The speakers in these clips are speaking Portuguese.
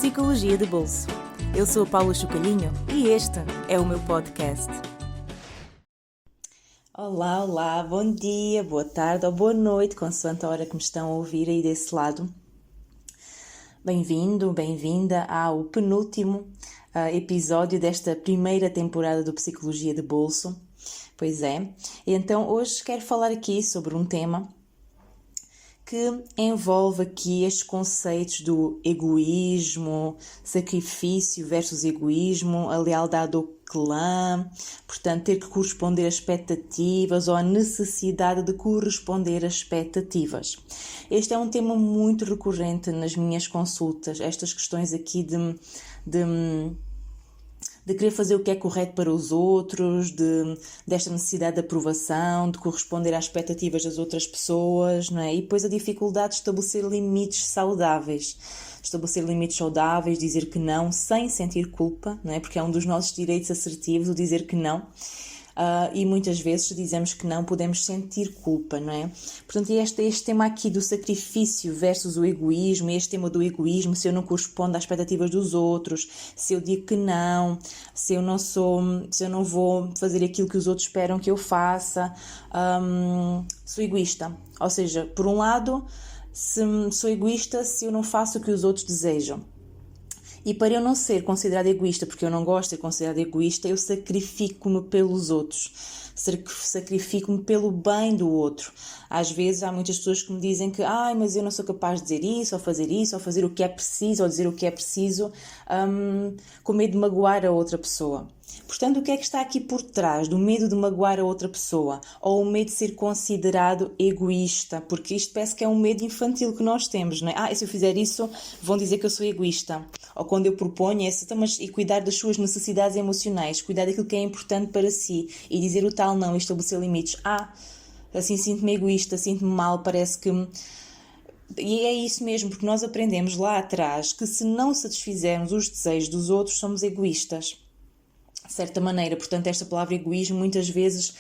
Psicologia de Bolso. Eu sou a Paula Chocalhinho e este é o meu podcast. Olá, bom dia, boa tarde ou boa noite, consoante a hora que me estão a ouvir aí desse lado. Bem-vindo, bem-vinda ao penúltimo episódio desta primeira temporada do Psicologia de Bolso. Pois é, então hoje quero falar aqui sobre um tema que envolve aqui estes conceitos do egoísmo, sacrifício versus egoísmo, a lealdade ao clã, portanto ter que corresponder a expectativas ou a necessidade de corresponder a expectativas. Este é um tema muito recorrente nas minhas consultas, estas questões aqui de querer fazer o que é correto para os outros, desta necessidade de aprovação, de corresponder às expectativas das outras pessoas, não é? E depois a dificuldade de estabelecer limites saudáveis. Dizer que não sem sentir culpa, não é? Porque é um dos nossos direitos assertivos, o dizer que não. E muitas vezes, se dizemos que não, podemos sentir culpa, não é? Portanto, este tema aqui do sacrifício versus o egoísmo, este tema do egoísmo, se eu não correspondo às expectativas dos outros, se eu digo que não, se eu não vou fazer aquilo que os outros esperam que eu faça, sou egoísta. Ou seja, por um lado, sou egoísta se eu não faço o que os outros desejam. E para eu não ser considerada egoísta, porque eu não gosto de ser considerada egoísta, eu sacrifico-me pelos outros, sacrifico-me pelo bem do outro. Às vezes há muitas pessoas que me dizem que mas eu não sou capaz de dizer isso, ou fazer o que é preciso, ou dizer o que é preciso, com medo de magoar a outra pessoa. Portanto, o que é que está aqui por trás do medo de magoar a outra pessoa? Ou o medo de ser considerado egoísta? Porque isto parece que é um medo infantil que nós temos, não é? Se eu fizer isso, vão dizer que eu sou egoísta. Ou quando eu proponho e cuidar das suas necessidades emocionais, cuidar daquilo que é importante para si e dizer o tal não e estabelecer limites. Assim sinto-me egoísta, sinto-me mal, parece que... E é isso mesmo, porque nós aprendemos lá atrás que se não satisfizermos os desejos dos outros, somos egoístas. De certa maneira, portanto, esta palavra egoísmo muitas vezes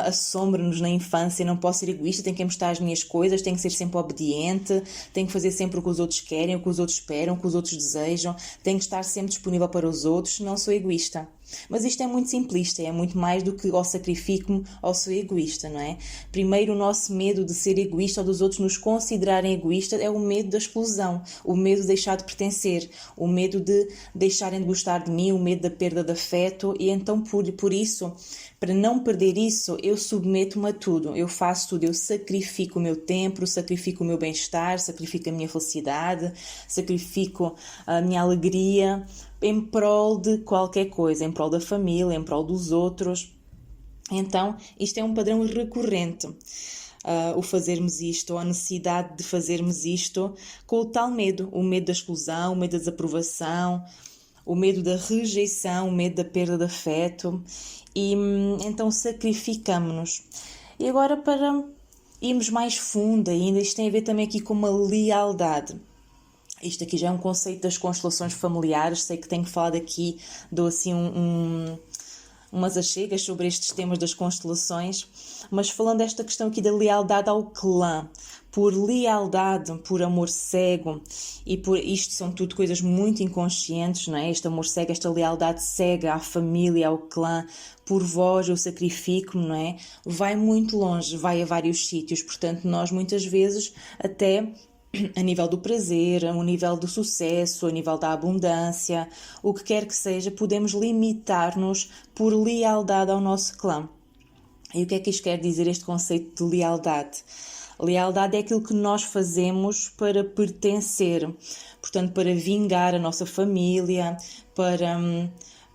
assombra-nos na infância. Não posso ser egoísta, tenho que mostrar as minhas coisas, tenho que ser sempre obediente, tenho que fazer sempre o que os outros querem, o que os outros esperam, o que os outros desejam, tenho que estar sempre disponível para os outros, não sou egoísta. Mas isto é muito simplista, é muito mais do que ou sacrifico-me ou sou egoísta, não é? Primeiro, o nosso medo de ser egoísta ou dos outros nos considerarem egoístas é o medo da exclusão, o medo de deixar de pertencer, o medo de deixarem de gostar de mim, o medo da perda de afeto. E então, por isso, para não perder isso, eu submeto-me a tudo, eu faço tudo, eu sacrifico o meu tempo, sacrifico o meu bem-estar, sacrifico a minha felicidade, sacrifico a minha alegria, em prol de qualquer coisa, em prol da família, em prol dos outros. Então, isto é um padrão recorrente, o fazermos isto, ou a necessidade de fazermos isto com o tal medo, o medo da exclusão, o medo da desaprovação, o medo da rejeição, o medo da perda de afeto, e então sacrificamos-nos. E agora, para irmos mais fundo ainda, isto tem a ver também aqui com uma lealdade. Isto aqui já é um conceito das constelações familiares, sei que tenho falado aqui, dou assim umas achegas sobre estes temas das constelações, mas falando desta questão aqui da lealdade ao clã, por lealdade, por amor cego, e por isto são tudo coisas muito inconscientes, não é? Este amor cego, esta lealdade cega à família, ao clã, por vós eu sacrifico-me, não é? Vai muito longe, vai a vários sítios, portanto nós muitas vezes até... a nível do prazer, a nível do sucesso, a nível da abundância, o que quer que seja, podemos limitar-nos por lealdade ao nosso clã. E o que é que isto quer dizer, este conceito de lealdade? Lealdade é aquilo que nós fazemos para pertencer, portanto, para vingar a nossa família,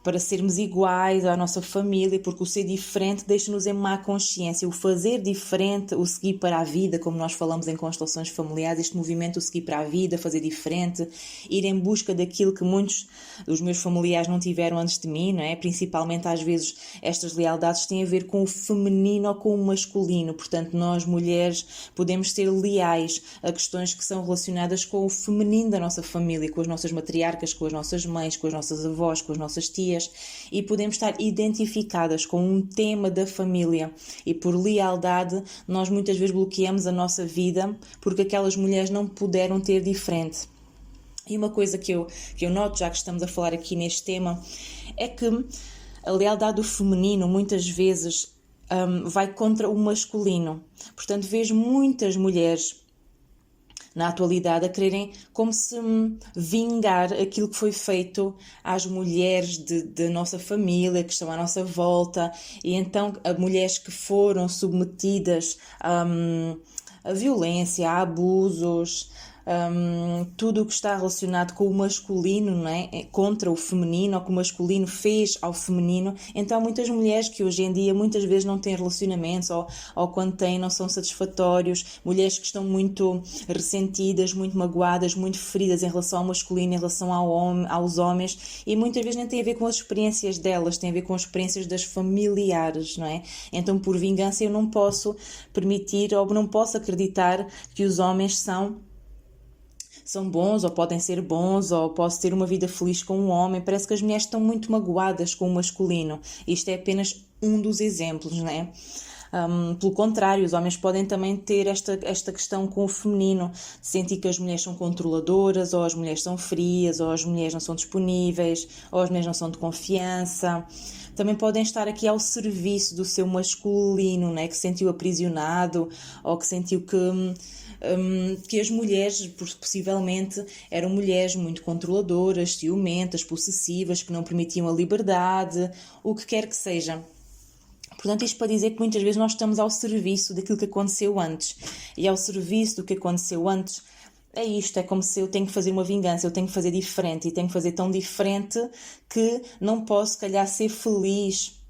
para sermos iguais à nossa família, porque o ser diferente deixa-nos em má consciência. O fazer diferente, o seguir para a vida, como nós falamos em constelações familiares, este movimento, o seguir para a vida, fazer diferente, ir em busca daquilo que muitos dos meus familiares não tiveram antes de mim, não é? Principalmente, às vezes, estas lealdades têm a ver com o feminino ou com o masculino. Portanto, nós, mulheres, podemos ser leais a questões que são relacionadas com o feminino da nossa família, com as nossas matriarcas, com as nossas mães, com as nossas avós, com as nossas tias, e podemos estar identificadas com um tema da família, e por lealdade nós muitas vezes bloqueamos a nossa vida porque aquelas mulheres não puderam ter diferente. E uma coisa que eu noto, já que estamos a falar aqui neste tema, é que a lealdade do feminino muitas vezes vai contra o masculino. Portanto, vejo muitas mulheres na atualidade a quererem como se vingar aquilo que foi feito às mulheres da nossa família, que estão à nossa volta, e então a mulheres que foram submetidas a violência, a abusos, tudo o que está relacionado com o masculino, não é? Contra o feminino, ou que o masculino fez ao feminino. Então há muitas mulheres que hoje em dia muitas vezes não têm relacionamentos, ou quando têm não são satisfatórios, mulheres que estão muito ressentidas, muito magoadas, muito feridas em relação ao masculino, em relação aos homens, e muitas vezes nem tem a ver com as experiências delas, tem a ver com as experiências das familiares, não é? Então por vingança eu não posso permitir, ou não posso acreditar que os homens são bons, ou podem ser bons, ou posso ter uma vida feliz com um homem. Parece que as mulheres estão muito magoadas com o masculino. Isto é apenas um dos exemplos, não é? Pelo contrário, os homens podem também ter esta questão com o feminino, de sentir que as mulheres são controladoras, ou as mulheres são frias, ou as mulheres não são disponíveis, ou as mulheres não são de confiança. Também podem estar aqui ao serviço do seu masculino, né? Que se sentiu aprisionado, ou que sentiu que as mulheres, possivelmente, eram mulheres muito controladoras, ciumentas, possessivas, que não permitiam a liberdade, o que quer que seja. Portanto, isto para dizer que muitas vezes nós estamos ao serviço daquilo que aconteceu antes. E ao serviço do que aconteceu antes, é isto, é como se eu tenho que fazer uma vingança, eu tenho que fazer diferente, e tenho que fazer tão diferente que não posso, se calhar, ser feliz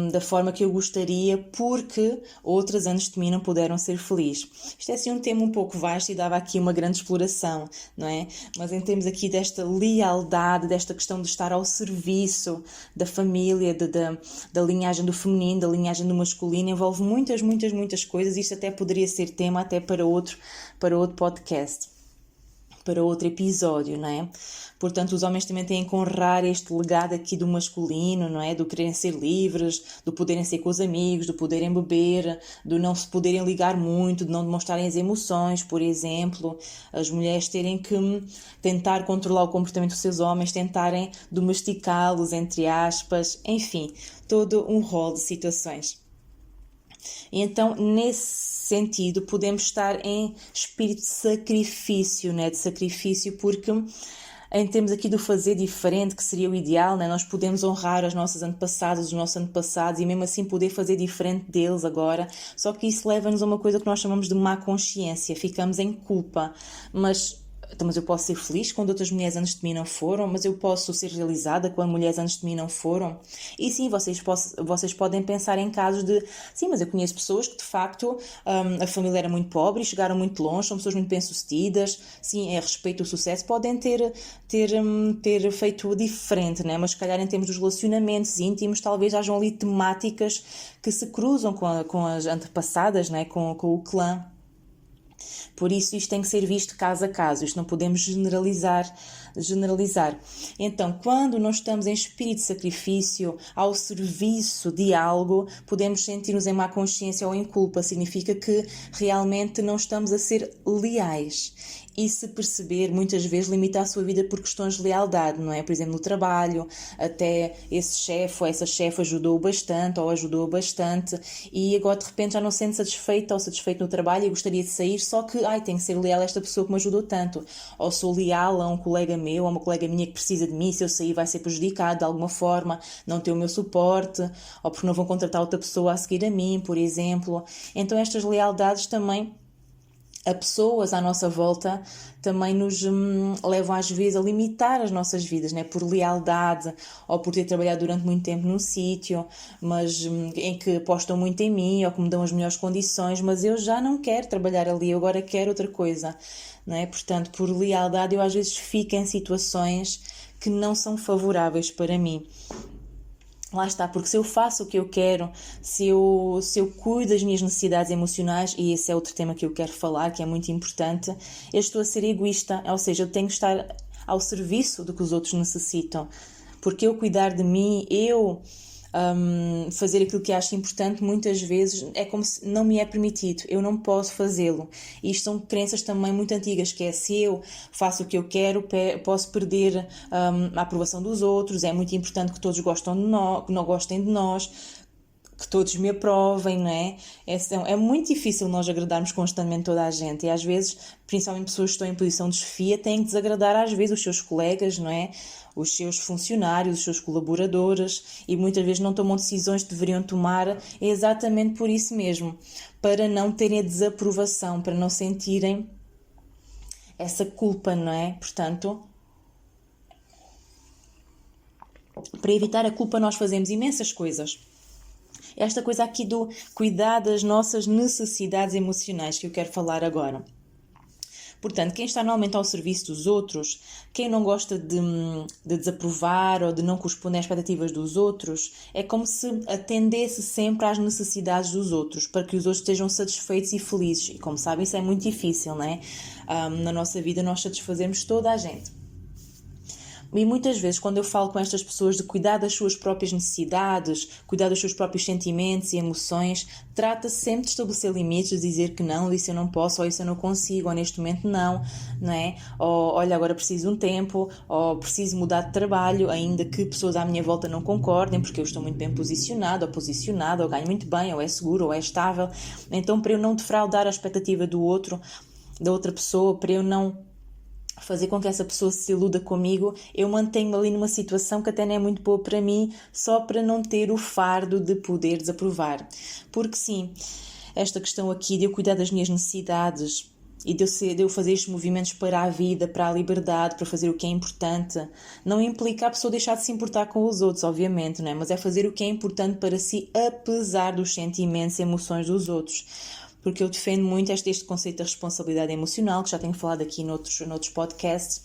da forma que eu gostaria, porque outras antes de mim não puderam ser felizes. Isto é assim um tema um pouco vasto e dava aqui uma grande exploração, não é? Mas em termos aqui desta lealdade, desta questão de estar ao serviço da família, da linhagem do feminino, da linhagem do masculino, envolve muitas, muitas, muitas coisas. Isto até poderia ser tema até para outro podcast, para outro episódio, não é? Portanto, os homens também têm que honrar este legado aqui do masculino, não é? Do quererem ser livres, do poderem ser com os amigos, do poderem beber, do não se poderem ligar muito, de não demonstrarem as emoções, por exemplo. As mulheres terem que tentar controlar o comportamento dos seus homens, tentarem domesticá-los, entre aspas, enfim, todo um rol de situações. E então, nesse sentido, podemos estar em espírito de sacrifício, né? De sacrifício, porque em termos aqui do fazer diferente, que seria o ideal, né? Nós podemos honrar os nossos antepassados, e mesmo assim poder fazer diferente deles agora, só que isso leva-nos a uma coisa que nós chamamos de má consciência, ficamos em culpa, mas eu posso ser feliz quando outras mulheres antes de mim não foram, mas eu posso ser realizada quando mulheres antes de mim não foram. E sim, vocês podem pensar em casos de, sim, mas eu conheço pessoas que de facto a família era muito pobre e chegaram muito longe, são pessoas muito bem-sucedidas, sim, a respeito do sucesso, podem ter feito diferente, né? Mas se calhar em termos dos relacionamentos íntimos, talvez hajam ali temáticas que se cruzam com as antepassadas, né? com o clã. Por isso isto tem que ser visto caso a caso, isto não podemos generalizar. Então, quando nós estamos em espírito de sacrifício, ao serviço de algo, podemos sentir-nos em má consciência ou em culpa, significa que realmente não estamos a ser leais. E se perceber, muitas vezes limita a sua vida por questões de lealdade, não é? Por exemplo, no trabalho, até esse chefe ou essa chefe ajudou bastante e agora de repente já não se sente satisfeita ou satisfeito no trabalho e gostaria de sair, só que tenho que ser leal a esta pessoa que me ajudou tanto. Ou sou leal a um colega meu, a uma colega minha que precisa de mim, se eu sair vai ser prejudicado de alguma forma, não ter o meu suporte, ou porque não vão contratar outra pessoa a seguir a mim, por exemplo. Então estas lealdades também a pessoas à nossa volta também nos levam às vezes a limitar as nossas vidas, né? Por lealdade ou por ter trabalhado durante muito tempo num sítio, mas em que apostam muito em mim ou que me dão as melhores condições, mas eu já não quero trabalhar ali, eu agora quero outra coisa, né? Portanto, por lealdade eu às vezes fico em situações que não são favoráveis para mim. Lá está, porque se eu faço o que eu quero, se eu cuido das minhas necessidades emocionais, e esse é outro tema que eu quero falar, que é muito importante, eu estou a ser egoísta, ou seja, eu tenho que estar ao serviço do que os outros necessitam. Porque eu cuidar de mim, eu fazer aquilo que acho importante, muitas vezes é como se não me é permitido, eu não posso fazê-lo. E isto são crenças também muito antigas, que é se eu faço o que eu quero, posso perder a aprovação dos outros, é muito importante que todos gostem de nós, que não gostem de nós, que todos me aprovem, não é? É muito difícil nós agradarmos constantemente toda a gente e às vezes, principalmente pessoas que estão em posição de chefia, têm que desagradar às vezes os seus colegas, não é? Os seus funcionários, os seus colaboradores e muitas vezes não tomam decisões que deveriam tomar exatamente por isso mesmo, para não terem a desaprovação, para não sentirem essa culpa, não é? Portanto, para evitar a culpa nós fazemos imensas coisas. Esta coisa aqui do cuidar das nossas necessidades emocionais que eu quero falar agora. Portanto, quem está normalmente ao serviço dos outros, quem não gosta de desaprovar ou de não corresponder às expectativas dos outros, é como se atendesse sempre às necessidades dos outros, para que os outros estejam satisfeitos e felizes. E como sabem, isso é muito difícil, não é? Na nossa vida nós satisfazemos toda a gente. E muitas vezes, quando eu falo com estas pessoas de cuidar das suas próprias necessidades, cuidar dos seus próprios sentimentos e emoções, trata-se sempre de estabelecer limites, de dizer que não, isso eu não posso, ou isso eu não consigo, ou neste momento não é? Ou olha, agora preciso de um tempo, ou preciso mudar de trabalho, ainda que pessoas à minha volta não concordem, porque eu estou muito bem posicionado, ou posicionada, ou ganho muito bem, ou é seguro, ou é estável. Então, para eu não defraudar a expectativa do outro, da outra pessoa, para eu não fazer com que essa pessoa se iluda comigo, eu mantenho-me ali numa situação que até não é muito boa para mim, só para não ter o fardo de poder desaprovar. Porque sim, esta questão aqui de eu cuidar das minhas necessidades e de eu fazer estes movimentos para a vida, para a liberdade, para fazer o que é importante, não implica a pessoa deixar de se importar com os outros, obviamente, não é? Mas é fazer o que é importante para si, apesar dos sentimentos e emoções dos outros. Porque eu defendo muito este conceito da responsabilidade emocional, que já tenho falado aqui noutros podcasts,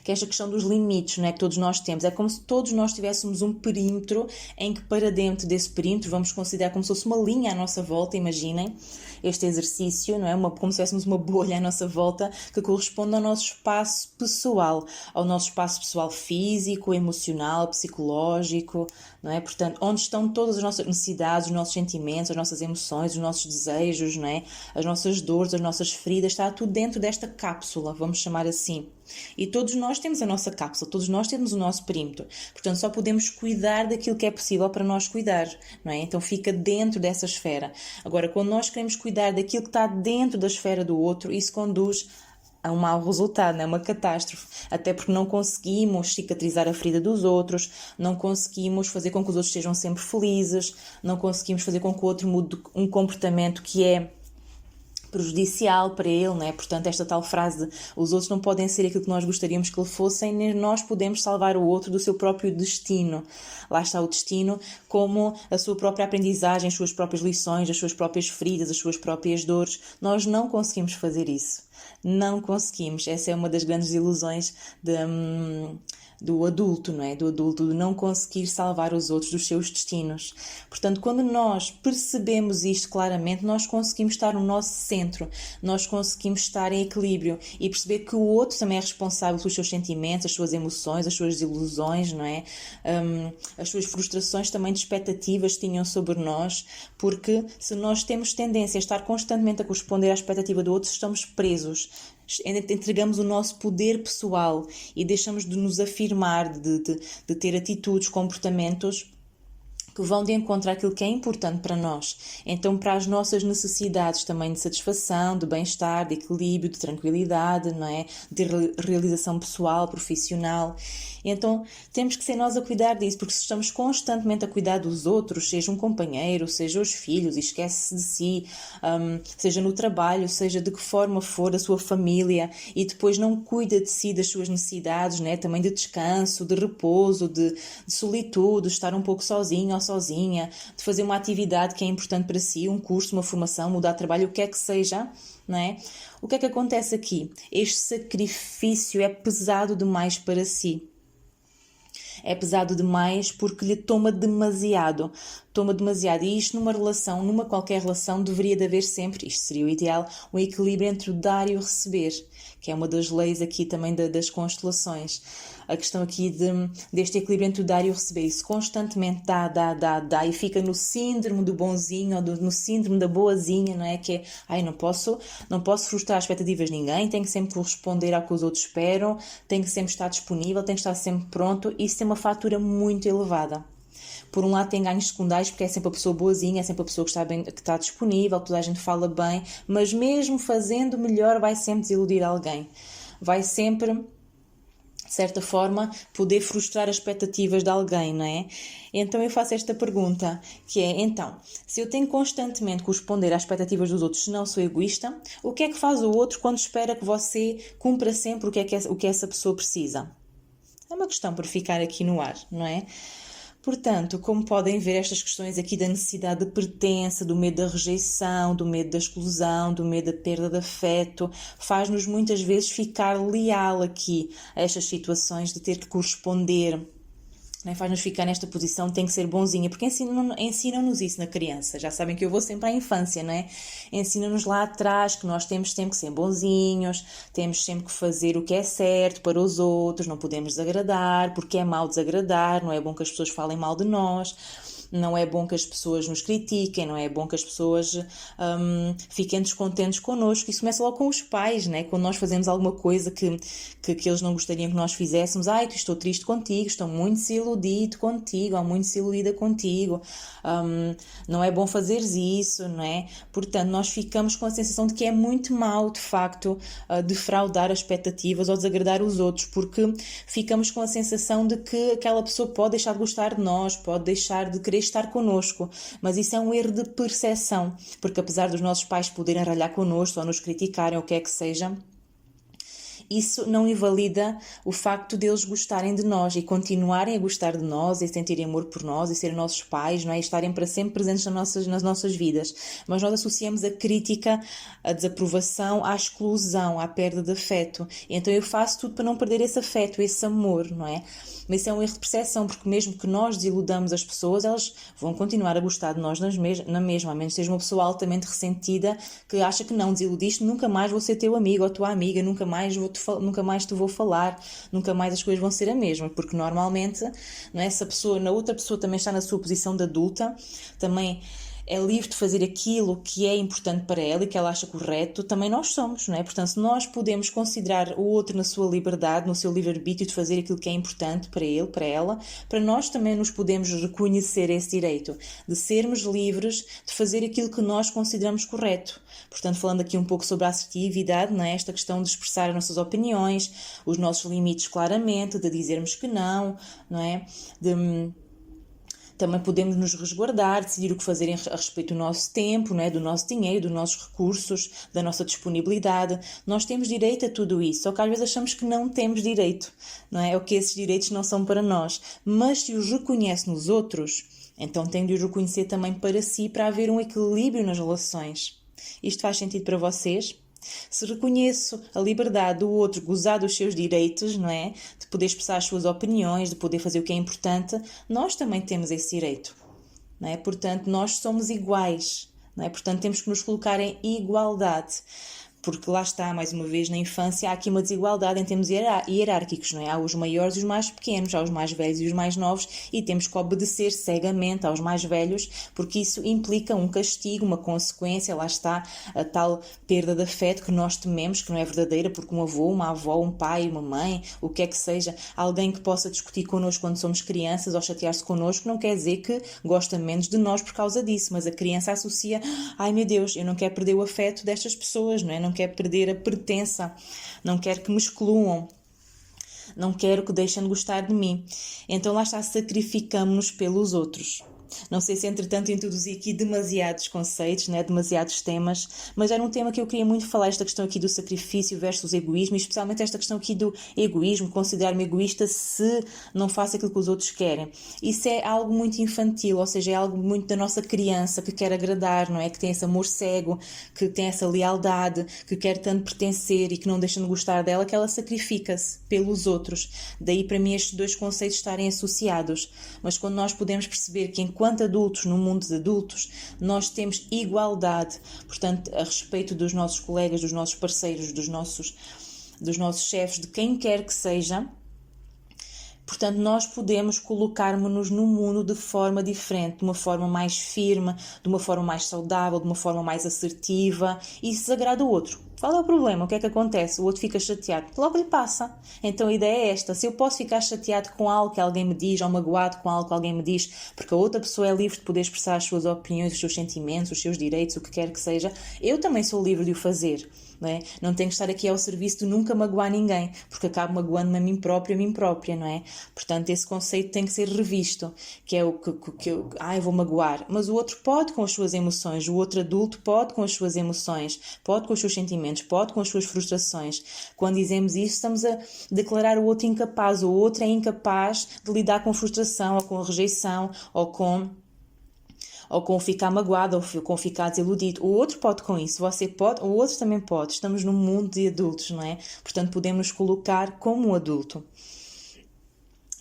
que é esta questão dos limites, não é, que todos nós temos. É como se todos nós tivéssemos um perímetro em que para dentro desse perímetro vamos considerar como se fosse uma linha à nossa volta, imaginem este exercício, não é? Como se tivéssemos uma bolha à nossa volta que corresponde ao nosso espaço pessoal, ao nosso espaço pessoal físico, emocional, psicológico, não é? Portanto, onde estão todas as nossas necessidades, os nossos sentimentos, as nossas emoções, os nossos desejos, não é? As nossas dores, as nossas feridas, está tudo dentro desta cápsula, vamos chamar assim. E todos nós temos a nossa cápsula, todos nós temos o nosso perímetro. Portanto, só podemos cuidar daquilo que é possível para nós cuidar, não é? Então fica dentro dessa esfera. Agora, quando nós queremos cuidar daquilo que está dentro da esfera do outro, isso conduz a um mau resultado, é uma catástrofe, até porque não conseguimos cicatrizar a ferida dos outros, não conseguimos fazer com que os outros sejam sempre felizes, não conseguimos fazer com que o outro mude um comportamento que é prejudicial para ele, não é? Portanto, esta tal frase de os outros não podem ser aquilo que nós gostaríamos que ele fossem, nem nós podemos salvar o outro do seu próprio destino. Lá está o destino como a sua própria aprendizagem, as suas próprias lições, as suas próprias feridas, as suas próprias dores. Nós não conseguimos fazer isso. Não conseguimos. Essa é uma das grandes ilusões do adulto, não é? Do adulto, de não conseguir salvar os outros dos seus destinos. Portanto, quando nós percebemos isto claramente, nós conseguimos estar no nosso centro, nós conseguimos estar em equilíbrio e perceber que o outro também é responsável pelos seus sentimentos, as suas emoções, as suas ilusões, não é? As suas frustrações também de expectativas que tinham sobre nós, porque se nós temos tendência a estar constantemente a corresponder à expectativa do outro, estamos presos. Entregamos o nosso poder pessoal e deixamos de nos afirmar, de ter atitudes, comportamentos que vão de encontro àquilo que é importante para nós. Então, para as nossas necessidades também de satisfação, de bem-estar, de equilíbrio, de tranquilidade, não é? De realização pessoal, profissional. Então, temos que ser nós a cuidar disso, porque se estamos constantemente a cuidar dos outros, seja um companheiro, seja os filhos, e esquece de si, seja no trabalho, seja de que forma for, da sua família, e depois não cuida de si, das suas necessidades, né? Também de descanso, de repouso, de solitude, de estar um pouco sozinho ou sozinha, de fazer uma atividade que é importante para si, um curso, uma formação, mudar de trabalho, o que é que seja, não é? O que é que acontece aqui? Este sacrifício é pesado demais para si. É pesado demais porque lhe toma demasiado. toma demasiado. E isto numa relação, numa qualquer relação, deveria de haver sempre, isto seria o ideal, um equilíbrio entre o dar e o receber, que é uma das leis aqui também das constelações. A questão aqui deste equilíbrio entre o dar e o receber. E se constantemente dá e fica no síndrome do bonzinho ou no síndrome da boazinha, não é? Que é, não posso frustrar as expectativas de ninguém, tenho que sempre corresponder ao que os outros esperam, tenho que sempre estar disponível, tenho que estar sempre pronto. Isso tem uma fatura muito elevada. Por um lado tem ganhos secundários porque é sempre a pessoa boazinha, é sempre a pessoa que está disponível, toda a gente fala bem, mas mesmo fazendo melhor vai sempre desiludir alguém. Vai sempre, de certa forma, poder frustrar as expectativas de alguém, não é? Então eu faço esta pergunta, que é, então, se eu tenho constantemente que corresponder às expectativas dos outros, se não sou egoísta, o que é que faz o outro quando espera que você cumpra sempre o que essa pessoa precisa? É uma questão para ficar aqui no ar, não é? Portanto, como podem ver, estas questões aqui da necessidade de pertença, do medo da rejeição, do medo da exclusão, do medo da perda de afeto, faz-nos muitas vezes ficar leal aqui a estas situações de ter que corresponder, né? Faz-nos ficar nesta posição, tem que ser bonzinha, porque ensinam-nos isso na criança. Já sabem que eu vou sempre à infância, não é? Ensinam-nos lá atrás que nós temos sempre que ser bonzinhos, temos sempre que fazer o que é certo para os outros, não podemos desagradar, porque é mau desagradar, não é bom que as pessoas falem mal de nós, não é bom que as pessoas nos critiquem, não é bom que as pessoas fiquem descontentes connosco. Isso começa logo com os pais, né? Quando nós fazemos alguma coisa que eles não gostariam que nós fizéssemos. Que estou triste contigo, estou muito desiludido contigo, ou muito desiludida contigo. Não é bom fazeres isso, não é? Portanto, nós ficamos com a sensação de que é muito mau, de facto, defraudar as expectativas ou desagradar os outros, porque ficamos com a sensação de que aquela pessoa pode deixar de gostar de nós, pode deixar de querer estar connosco, mas isso é um erro de percepção, porque apesar dos nossos pais poderem ralhar connosco ou nos criticarem, ou o que é que seja, isso não invalida o facto deles gostarem de nós e continuarem a gostar de nós e sentirem amor por nós e serem nossos pais, não é? E estarem para sempre presentes nas nossas vidas. Mas nós associamos a crítica, a desaprovação, à exclusão, à perda de afeto. Então eu faço tudo para não perder esse afeto, esse amor, não é? Mas isso é um erro de percepção, porque mesmo que nós desiludamos as pessoas, elas vão continuar a gostar de nós na mesma, a menos que seja uma pessoa altamente ressentida que acha que não, desiludiste, nunca mais vou ser teu amigo ou tua amiga, nunca mais te vou falar, nunca mais as coisas vão ser a mesma, porque normalmente, não é, essa pessoa, na outra pessoa também está na sua posição de adulta, também é livre de fazer aquilo que é importante para ela e que ela acha correto, também nós somos, não é? Portanto, se nós podemos considerar o outro na sua liberdade, no seu livre-arbítrio de fazer aquilo que é importante para ele, para ela, para nós também nos podemos reconhecer esse direito de sermos livres de fazer aquilo que nós consideramos correto. Portanto, falando aqui um pouco sobre a assertividade, não é? Esta questão de expressar as nossas opiniões, os nossos limites claramente, de dizermos que não é? Também podemos nos resguardar, decidir o que fazer a respeito do nosso tempo, não é? Do nosso dinheiro, dos nossos recursos, da nossa disponibilidade. Nós temos direito a tudo isso, só que às vezes achamos que não temos direito, não é? Ou que esses direitos não são para nós. Mas se os reconhece nos outros, então tem de os reconhecer também para si, para haver um equilíbrio nas relações. Isto faz sentido para vocês? Se reconheço a liberdade do outro gozar dos seus direitos, não é? De poder expressar as suas opiniões, de poder fazer o que é importante, nós também temos esse direito, não é? Portanto, nós somos iguais, não é? Portanto, temos que nos colocar em igualdade. Porque lá está, mais uma vez, na infância há aqui uma desigualdade em termos hierárquicos, não é? Há os maiores e os mais pequenos, há os mais velhos e os mais novos, e temos que obedecer cegamente aos mais velhos, porque isso implica um castigo, uma consequência, lá está a tal perda de afeto que nós tememos, que não é verdadeira, porque um avô, uma avó, um pai, uma mãe, o que é que seja, alguém que possa discutir connosco quando somos crianças ou chatear-se connosco, não quer dizer que gosta menos de nós por causa disso, mas a criança associa, ai meu Deus, eu não quero perder o afeto destas pessoas, não é? Não quero perder a pertença, não quero que me excluam, não quero que deixem de gostar de mim. Então lá está, sacrificamos-nos pelos outros. Não sei se entretanto introduzi aqui demasiados conceitos, né? Demasiados temas, mas era um tema que eu queria muito falar, esta questão aqui do sacrifício versus egoísmo, e especialmente esta questão aqui do egoísmo, considerar-me egoísta se não faço aquilo que os outros querem. Isso é algo muito infantil, ou seja, é algo muito da nossa criança que quer agradar, não é? Que tem esse amor cego, que tem essa lealdade, que quer tanto pertencer e que não deixa de gostar dela, que ela sacrifica-se pelos outros. Daí para mim estes dois conceitos estarem associados. Mas quando nós podemos perceber que enquanto enquanto adultos, no mundo de adultos, nós temos igualdade, portanto, a respeito dos nossos colegas, dos nossos parceiros, dos nossos chefes, de quem quer que seja. Portanto, nós podemos colocarmos-nos no mundo de forma diferente, de uma forma mais firme, de uma forma mais saudável, de uma forma mais assertiva, e isso desagrada o outro. Qual é o problema? O que é que acontece? O outro fica chateado. Logo lhe passa. Então a ideia é esta. Se eu posso ficar chateado com algo que alguém me diz, ou magoado com algo que alguém me diz, porque a outra pessoa é livre de poder expressar as suas opiniões, os seus sentimentos, os seus direitos, o que quer que seja, eu também sou livre de o fazer. Não é? Não tenho que estar aqui ao serviço de nunca magoar ninguém, porque acabo magoando-me a mim própria, não é? Portanto, esse conceito tem que ser revisto, que é o que eu vou magoar. Mas o outro pode com as suas emoções, o outro adulto pode com as suas emoções, pode com os seus sentimentos, pode com as suas frustrações. Quando dizemos isso, estamos a declarar o outro incapaz, o outro é incapaz de lidar com frustração, ou com a rejeição, ou com ficar magoado, ou com ficar desiludido. O outro pode com isso, você pode, o outro também pode. Estamos num mundo de adultos, não é? Portanto, podemos nos colocar como um adulto.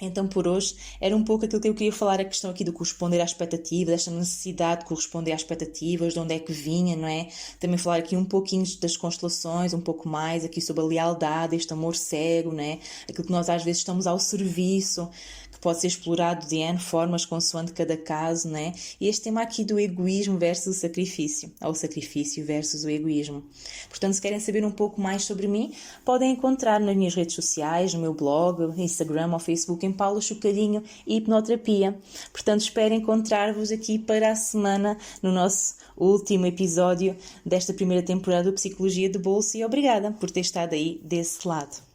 Então, por hoje, era um pouco aquilo que eu queria falar, a questão aqui do corresponder à expectativa, desta necessidade de corresponder às expectativas, de onde é que vinha, não é? Também falar aqui um pouquinho das constelações, um pouco mais aqui sobre a lealdade, este amor cego, não é? Aquilo que nós às vezes estamos ao serviço, que pode ser explorado de N formas, consoante cada caso, não é? E este tema aqui do egoísmo versus o sacrifício, ou o sacrifício versus o egoísmo. Portanto, se querem saber um pouco mais sobre mim, podem encontrar nas minhas redes sociais, no meu blog, Instagram ou Facebook, em Paula Chocalhinho e Hipnoterapia. Portanto, espero encontrar-vos aqui para a semana no nosso último episódio desta primeira temporada do Psicologia de Bolso, e obrigada por ter estado aí desse lado.